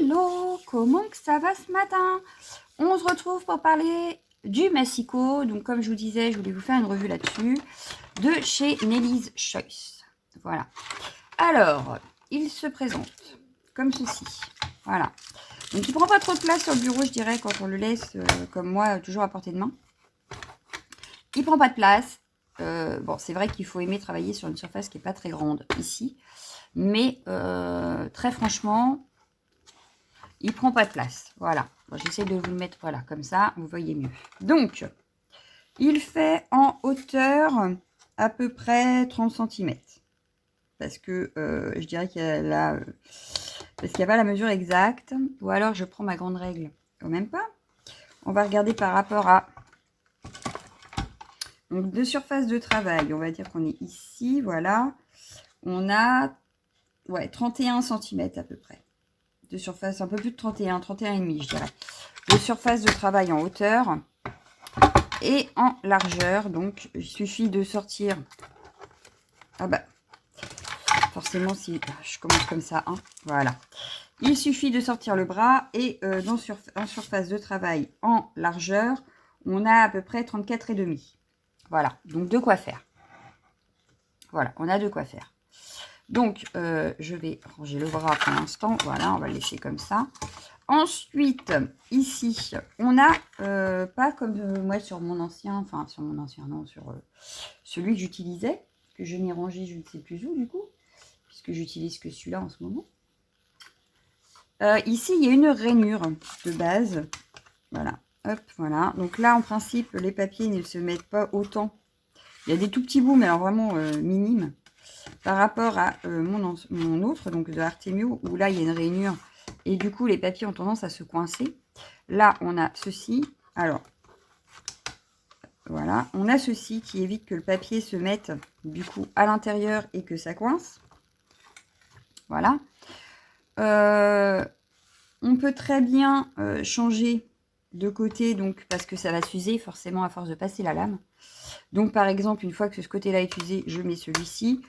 Hello, comment que ça va ce matin? On se retrouve pour parler du massicot. Donc comme je vous disais, je voulais vous faire une revue là-dessus de chez Nelly's Choice. Voilà. Alors, il se présente comme ceci. Voilà. Donc il prend pas trop de place sur le bureau, je dirais, quand on le laisse comme moi, toujours à portée de main. Il prend pas de place. Bon, c'est vrai qu'il faut aimer travailler sur une surface qui n'est pas très grande ici. Mais très franchement, il prend pas de place. Voilà. Bon, j'essaie de vous le mettre, voilà, comme ça, vous voyez mieux. Donc, il fait en hauteur à peu près 30 cm. Parce que je dirais qu'il y a là... parce qu'il n'y a pas la mesure exacte. Ou alors, je prends ma grande règle. Quand même pas. On va regarder par rapport à... Donc, de surface de travail. On va dire qu'on est ici, voilà. On a... ouais, 31 cm à peu près. De surface, un peu plus de 31, 31,5 je dirais. De surface de travail en hauteur et en largeur. Donc, il suffit de sortir... ah bah, forcément, si je commence comme ça, hein, voilà. Il suffit de sortir le bras et en surface de travail en largeur, on a à peu près 34,5. Voilà, donc de quoi faire. Voilà, on a de quoi faire. Donc, je vais ranger le bras pour l'instant. Voilà, on va le laisser comme ça. Ensuite, ici, on a, pas comme moi sur mon ancien, enfin sur mon ancien, non, sur celui que j'utilisais, que je n'ai rangé je ne sais plus où du coup, puisque j'utilise que celui-là en ce moment. Ici, il y a une rainure de base. Voilà, hop, voilà. Donc là, en principe, les papiers ne se mettent pas autant. Il y a des tout petits bouts, mais alors vraiment minimes. Par rapport à mon autre, donc de Artemio, où là, il y a une rainure. Et du coup, les papiers ont tendance à se coincer. Là, on a ceci. Alors, voilà. On a ceci qui évite que le papier se mette, du coup, à l'intérieur et que ça coince. Voilà. On peut très bien changer de côté, donc parce que ça va s'user forcément à force de passer la lame. Donc, par exemple, une fois que ce côté-là est usé, je mets celui-ci.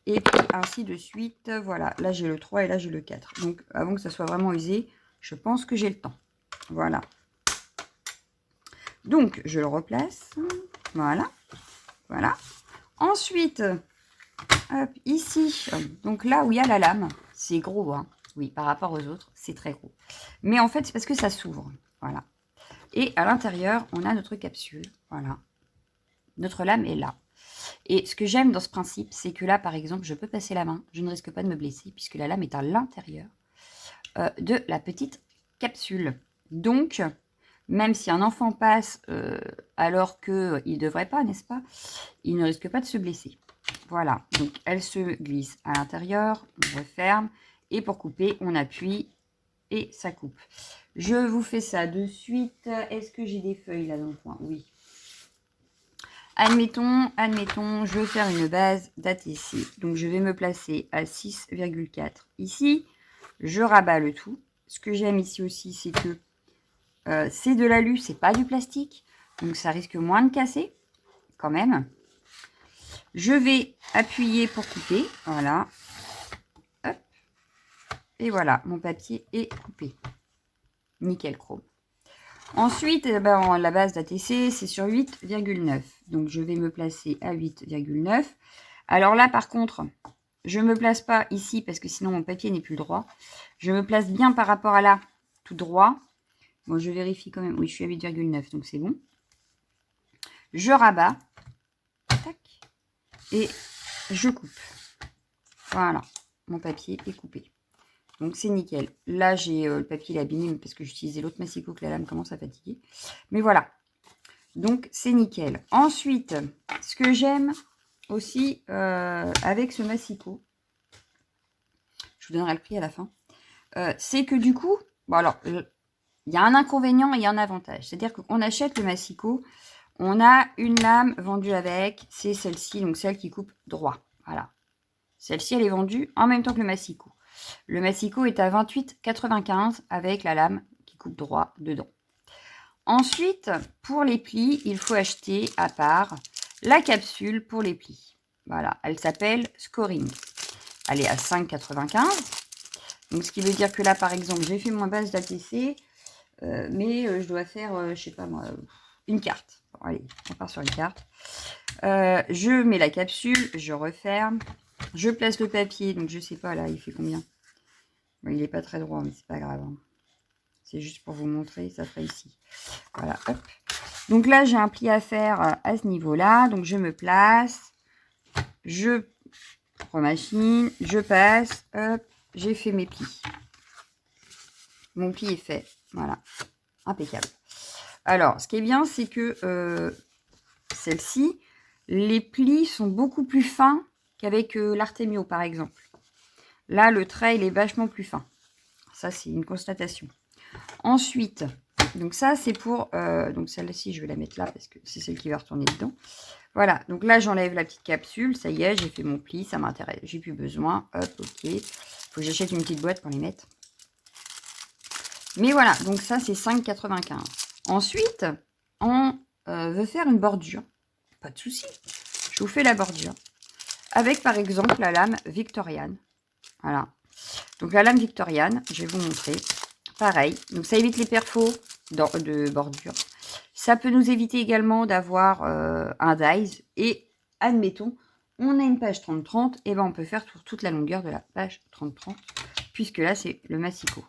Et puis ainsi de suite. Voilà, là j'ai le 3 et là j'ai le 4. Donc avant que ça soit vraiment usé, je pense que j'ai le temps. Voilà. Donc je le replace. Voilà. Voilà. Ensuite, hop, ici, donc là où il y a la lame, c'est gros, hein. Oui, par rapport aux autres, c'est très gros. Mais en fait, c'est parce que ça s'ouvre. Voilà. Et à l'intérieur, on a notre capsule. Voilà. Notre lame est là. Et ce que j'aime dans ce principe, c'est que là, par exemple, je peux passer la main. Je ne risque pas de me blesser puisque la lame est à l'intérieur de la petite capsule. Donc, même si un enfant passe alors qu'il ne devrait pas, n'est-ce pas? Il ne risque pas de se blesser. Voilà. Donc, elle se glisse à l'intérieur. On referme. Et pour couper, on appuie et ça coupe. Je vous fais ça de suite. Est-ce que j'ai des feuilles là dans le coin? Oui. Admettons, je veux faire une base d'ATC. Donc, je vais me placer à 6,4 ici. Je rabats le tout. Ce que j'aime ici aussi, c'est que c'est de l'alu, c'est pas du plastique. Donc, ça risque moins de casser quand même. Je vais appuyer pour couper. Voilà. Hop. Et voilà, mon papier est coupé. Nickel chrome. Ensuite, la base d'ATC, c'est sur 8,9. Donc, je vais me placer à 8,9. Alors là, par contre, je ne me place pas ici parce que sinon, mon papier n'est plus droit. Je me place bien par rapport à là, tout droit. Bon, je vérifie quand même. Oui, je suis à 8,9, donc c'est bon. Je rabats. Tac. Et je coupe. Voilà, mon papier est coupé. Donc, c'est nickel. Là, j'ai le papier abîmé parce que j'utilisais l'autre massicot que la lame commence à fatiguer. Mais voilà. Donc, c'est nickel. Ensuite, ce que j'aime aussi avec ce massicot, je vous donnerai le prix à la fin, c'est que du coup, bon alors, il y a un inconvénient et un avantage. C'est-à-dire qu'on achète le massicot, on a une lame vendue avec, c'est celle-ci, donc celle qui coupe droit. Voilà. Celle-ci, elle est vendue en même temps que le massicot. Le massicot est à 28,95 avec la lame qui coupe droit dedans. Ensuite, pour les plis, il faut acheter à part la capsule pour les plis. Voilà, elle s'appelle Scoring. Elle est à 5,95. Donc, ce qui veut dire que là, par exemple, j'ai fait ma base d'ATC, mais je dois faire, je sais pas moi, une carte. Bon, allez, on part sur une carte. Je mets la capsule, je referme, je place le papier. Donc, je sais pas, là, il fait combien? Bon, il n'est pas très droit, mais c'est pas grave. Hein. C'est juste pour vous montrer, ça ferait ici. Voilà, hop. Donc là, j'ai un pli à faire à ce niveau-là. Donc, je me place. Je remachine. Je passe. Hop. J'ai fait mes plis. Mon pli est fait. Voilà. Impeccable. Alors, ce qui est bien, c'est que celle-ci, les plis sont beaucoup plus fins qu'avec l'Artemio, par exemple. Là, le trait, il est vachement plus fin. Ça, c'est une constatation. Ensuite, donc ça, c'est pour... donc celle-ci, je vais la mettre là parce que c'est celle qui va retourner dedans. Voilà, donc là, j'enlève la petite capsule. Ça y est, j'ai fait mon pli, ça m'intéresse. J'ai plus besoin. Hop, ok. Il faut que j'achète une petite boîte pour les mettre. Mais voilà, donc ça, c'est 5,95. Ensuite, on veut faire une bordure. Pas de souci. Je vous fais la bordure. Avec, par exemple, la lame Victoriane. Voilà. Donc, la lame Victoriane, je vais vous montrer. Pareil. Donc, ça évite les perfos de bordure. Ça peut nous éviter également d'avoir un dies. Et, admettons, on a une page 30-30. Et ben, on peut faire pour toute la longueur de la page 30-30. Puisque là, c'est le massicot.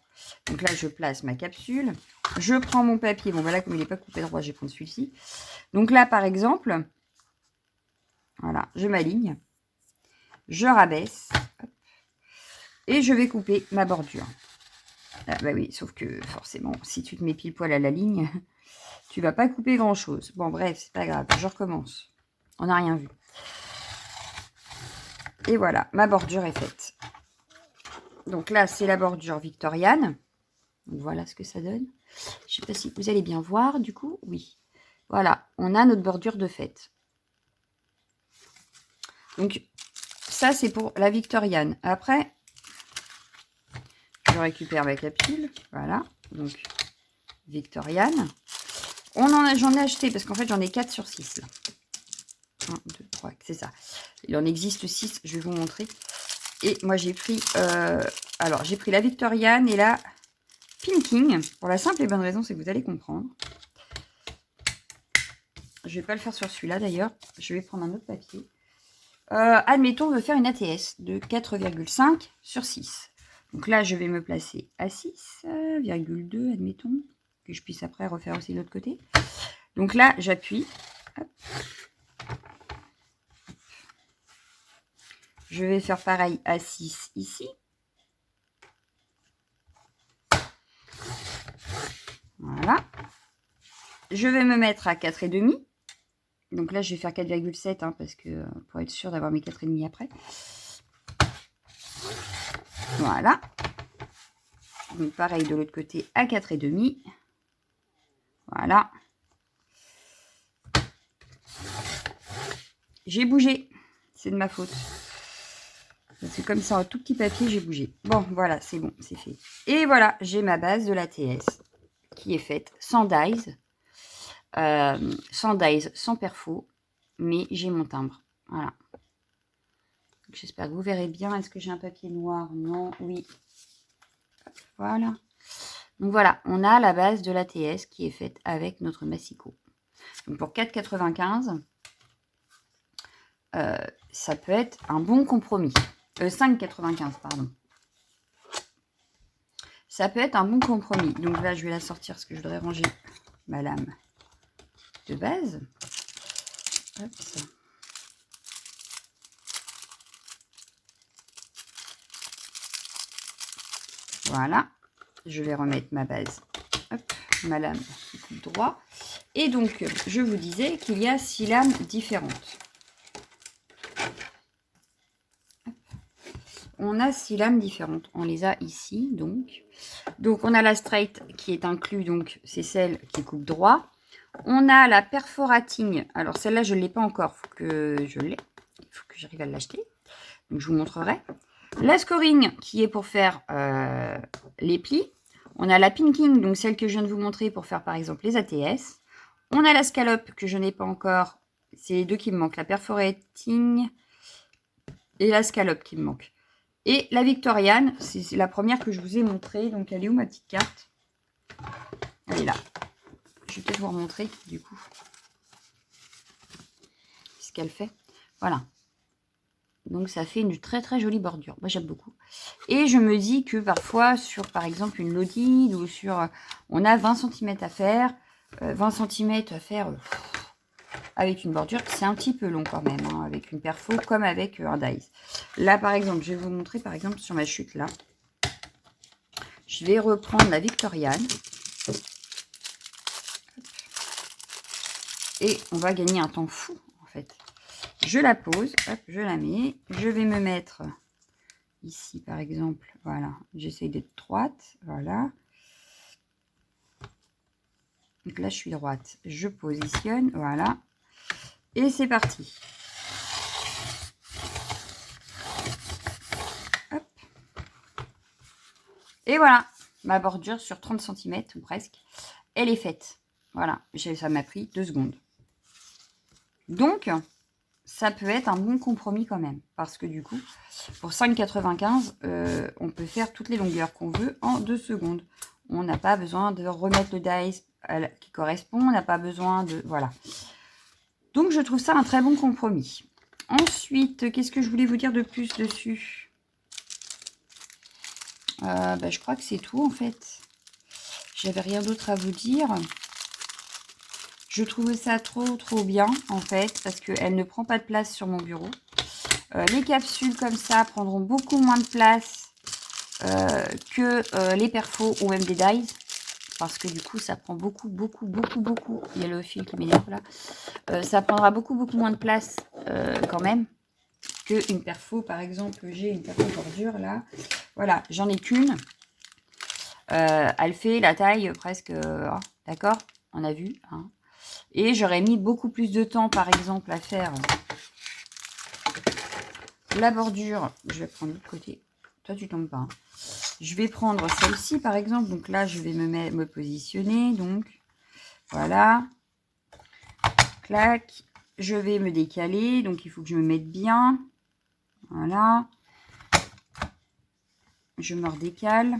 Donc là, je place ma capsule. Je prends mon papier. Bon, voilà, comme il n'est pas coupé droit, je vais prendre celui-ci. Donc là, par exemple, voilà, je m'aligne. Je rabaisse. Hop, et je vais couper ma bordure. Ah, bah oui, sauf que forcément, si tu te mets pile poil à la ligne, tu vas pas couper grand-chose. Bon, bref, c'est pas grave. Je recommence. On n'a rien vu. Et voilà, ma bordure est faite. Donc là, c'est la bordure victoriane. Donc voilà ce que ça donne. Je sais pas si vous allez bien voir, du coup. Oui. Voilà, on a notre bordure de fête. Donc, ça, c'est pour la victoriane. Après, je récupère ma capsule. Voilà. Donc, victoriane. J'en ai acheté parce qu'en fait, j'en ai 4 sur 6. Là. 1, 2, 3, c'est ça. Il en existe 6, je vais vous montrer. Et moi, j'ai pris... alors, j'ai pris la victoriane et la pinking. Pour la simple et bonne raison, c'est que vous allez comprendre. Je ne vais pas le faire sur celui-là, d'ailleurs. Je vais prendre un autre papier. Admettons, on veut faire une ATS de 4,5 sur 6. Donc là, je vais me placer à 6,2, admettons, que je puisse après refaire aussi de l'autre côté. Donc là, j'appuie. Je vais faire pareil à 6 ici. Voilà. Je vais me mettre à 4,5. Donc là, je vais faire 4,7 hein, parce que pour être sûr d'avoir mes 4,5 après. Voilà. Donc pareil de l'autre côté à 4,5. Voilà. J'ai bougé. C'est de ma faute. C'est comme ça, un tout petit papier, j'ai bougé. Bon, voilà, c'est bon, c'est fait. Et voilà, j'ai ma base de l'ATS qui est faite sans dies. Sans perfo. Mais j'ai mon timbre. Voilà. J'espère que vous verrez bien. Est-ce que j'ai un papier noir? Non, oui. Voilà. Donc voilà, on a la base de l'ATS qui est faite avec notre massicot. Donc pour 4,95, ça peut être un bon compromis. 5,95, pardon. Ça peut être un bon compromis. Donc là, je vais la sortir parce que je voudrais ranger ma lame de base. Hop, ça. Voilà. Je vais remettre ma base. Hop, ma lame qui coupe droit. Et donc, je vous disais qu'il y a 6 lames différentes. Hop. On a 6 lames différentes. On les a ici, donc. Donc, on a la straight qui est inclus, donc c'est celle qui coupe droit. On a la perforating. Alors, celle-là, je ne l'ai pas encore. Il faut que je l'ai. Il faut que j'arrive à l'acheter. Donc, je vous montrerai. La scoring qui est pour faire les plis. On a la pinking, donc celle que je viens de vous montrer pour faire par exemple les ATS. On a la scalope que je n'ai pas encore. C'est les deux qui me manquent. La perforating et la scalope qui me manquent. Et la Victoriane, c'est la première que je vous ai montrée. Donc, elle est où ma petite carte? Elle est là. Je vais peut-être vous remontrer, du coup. Ce qu'elle fait. Voilà. Donc, ça fait une très très jolie bordure. Moi, j'aime beaucoup. Et je me dis que parfois, sur par exemple une Lodide ou sur... on a 20 cm à faire. 20 cm à faire avec une bordure. C'est un petit peu long quand même, hein, avec une perfo comme avec un dies. Là, par exemple, je vais vous montrer, par exemple, sur ma chute, là. Je vais reprendre la Victoriane. Et on va gagner un temps fou, en fait. Je la pose, hop, je la mets. Je vais me mettre ici, par exemple. Voilà, j'essaye d'être droite. Voilà. Donc là, je suis droite. Je positionne, voilà. Et c'est parti. Hop. Et voilà, ma bordure sur 30 cm, ou presque, elle est faite. Voilà, ça m'a pris 2 secondes. Donc, ça peut être un bon compromis quand même. Parce que du coup, pour 5,95, on peut faire toutes les longueurs qu'on veut en 2 secondes. On n'a pas besoin de remettre le dies qui correspond. On n'a pas besoin de... Voilà. Donc, je trouve ça un très bon compromis. Ensuite, qu'est-ce que je voulais vous dire de plus dessus? Je crois que c'est tout, en fait. J'avais rien d'autre à vous dire. Je trouve ça trop bien, en fait, parce qu'elle ne prend pas de place sur mon bureau. Les capsules comme ça prendront beaucoup moins de place que les perfos ou même des dies. Parce que du coup, ça prend beaucoup. Il y a le fil qui m'énerve là. Ça prendra beaucoup moins de place quand même qu'une perfo. Par exemple, j'ai une perfo bordure là. Voilà, j'en ai qu'une. Elle fait la taille presque... d'accord, on a vu. Hein. Et j'aurais mis beaucoup plus de temps, par exemple, à faire la bordure. Je vais prendre l'autre côté. Toi, tu tombes pas. Hein. Je vais prendre celle-ci, par exemple. Donc là, je vais me positionner. Donc, voilà. Clac. Je vais me décaler. Donc, il faut que je me mette bien. Voilà. Je me redécale.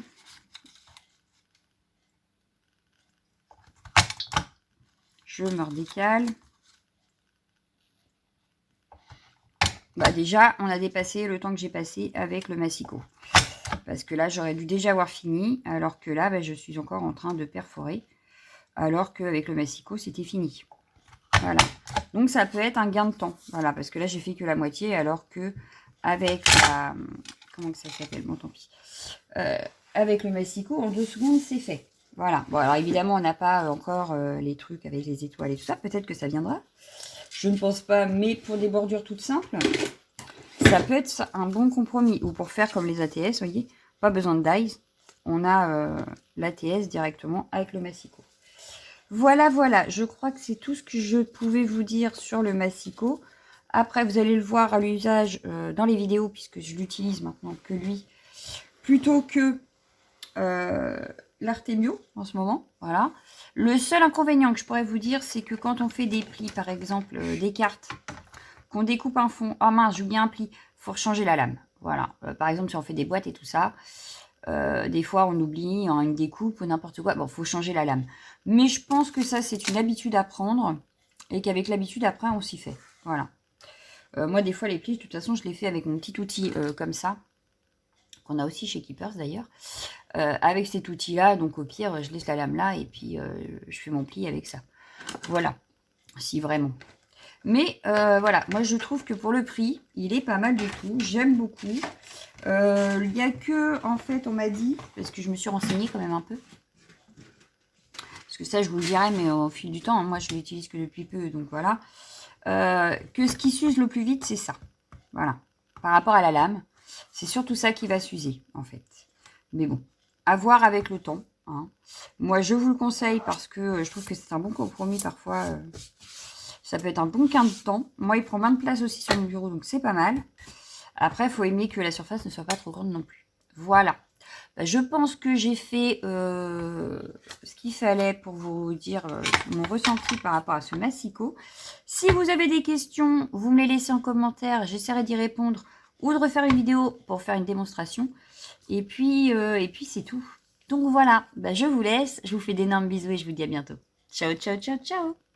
Je me redécale. Bah déjà, on a dépassé le temps que j'ai passé avec le massicot. Parce que là, j'aurais dû déjà avoir fini. Alors que là, bah, je suis encore en train de perforer. Alors qu'avec le massicot, c'était fini. Voilà. Donc, ça peut être un gain de temps. Voilà, parce que là, j'ai fait que la moitié. Alors que avec la... Comment que ça s'appelle? Bon, tant pis. Avec le massicot, en 2 secondes, c'est fait. Voilà. Bon, alors évidemment, on n'a pas encore les trucs avec les étoiles et tout ça. Peut-être que ça viendra. Je ne pense pas. Mais pour des bordures toutes simples, ça peut être un bon compromis. Ou pour faire comme les ATS, vous voyez, pas besoin de dies. On a l'ATS directement avec le massicot. Voilà. Je crois que c'est tout ce que je pouvais vous dire sur le massicot. Après, vous allez le voir à l'usage dans les vidéos, puisque je l'utilise maintenant que lui, plutôt que l'Artemio en ce moment. Voilà. Le seul inconvénient que je pourrais vous dire, c'est que quand on fait des plis, par exemple des cartes, qu'on découpe un fond, oh mince, j'oublie un pli, il faut changer la lame. Voilà. Par exemple, si on fait des boîtes et tout ça, des fois on oublie une découpe ou n'importe quoi. Bon, il faut changer la lame. Mais je pense que ça, c'est une habitude à prendre et qu'avec l'habitude, après, on s'y fait. Voilà. Moi, des fois, les plis, de toute façon, je les fais avec mon petit outil comme ça, qu'on a aussi chez Keepers d'ailleurs. Avec cet outil-là, donc au pire, je laisse la lame là et puis je fais mon pli avec ça. Voilà. Si vraiment. Mais voilà, moi je trouve que pour le prix, il est pas mal du tout. J'aime beaucoup. Il n'y a que, en fait, on m'a dit, parce que je me suis renseignée quand même un peu. Parce que ça, je vous le dirai, mais au fil du temps, hein, moi je l'utilise que depuis peu, donc voilà. Que ce qui s'use le plus vite, c'est ça. Voilà. Par rapport à la lame, c'est surtout ça qui va s'user, en fait. Mais bon, à voir avec le temps. Hein. Moi, je vous le conseille parce que je trouve que c'est un bon compromis parfois. Ça peut être un bon gain de temps. Moi, il prend moins de place aussi sur mon bureau, donc c'est pas mal. Après, il faut aimer que la surface ne soit pas trop grande non plus. Voilà. Je pense que j'ai fait ce qu'il fallait pour vous dire mon ressenti par rapport à ce massicot. Si vous avez des questions, vous me les laissez en commentaire. J'essaierai d'y répondre ou de refaire une vidéo pour faire une démonstration. Et puis c'est tout. Donc voilà, bah, je vous laisse, je vous fais d'énormes bisous et je vous dis à bientôt. Ciao, ciao, ciao, ciao.